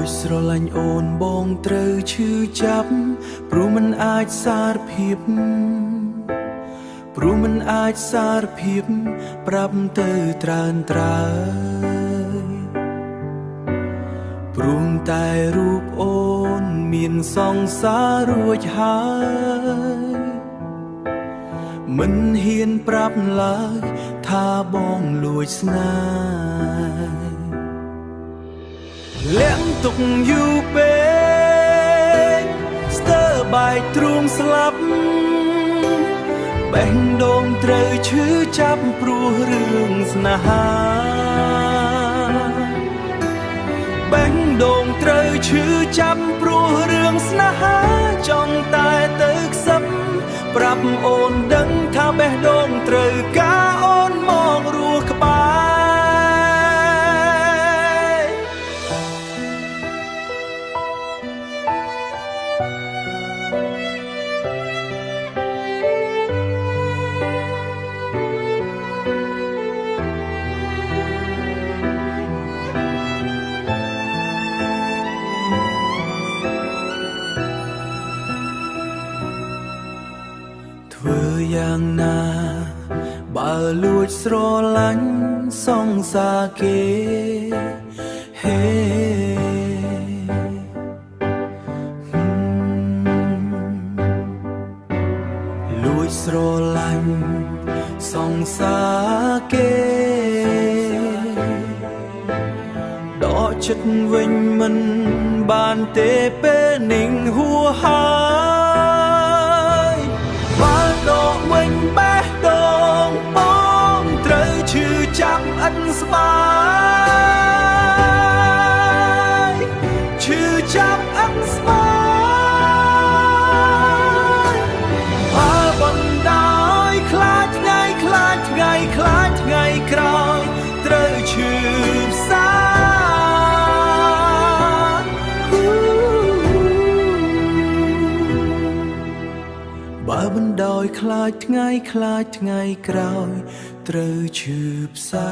ចស្រឡាញ់អូនបងត្រូវឈឺចាប់ព្រោះមិនអាចសារភាពព្រោះមិនអាចសារភាពប្រាប់ទៅត្រើនត្រើយព្រមតែរូបអូនមានសង្សាររួចហើយមិនហ៊ានប្រាប់ឡើយថាបងលួចស្នេហ៍លាក់ទុកយូរពេកស្ទើរបែកទ្រូងស្លាប់បេះដូងត្រូវឈឺចាប់ព្រោះរឿងស្នេហាបេះដូងត្រូវឈឺចាប់ព្រោះរឿងស្នេហាចង់តែទៅខ្សឹបប្រាប់អូនដឹងថាបេះដូងត្រូវការអូនមករស់ក្បែរធ្វើយ៉ាងណាបើលួចស្រឡាញ់សង្សារគេហេលួចស្រឡាញ់សង្សារគេដកចិត្តវិញមិនបានទេពេលនឹងហួហើយបើដកវិញបេះដូងបងត្រូវឈឺចាប់អិនស្បាយឈឺចាប់អិនស្បាយបើបណ្ដោយខ្លាចថ្ងៃខ្លាចថ្ងៃខ្លាចថ្ងៃក្រោយត្រូវឈឺផ្សាបើបណ្ដោយខ្លាចថ្ងៃខ្លាចថ្ងៃក្រោយត្រូវឈឺផ្សា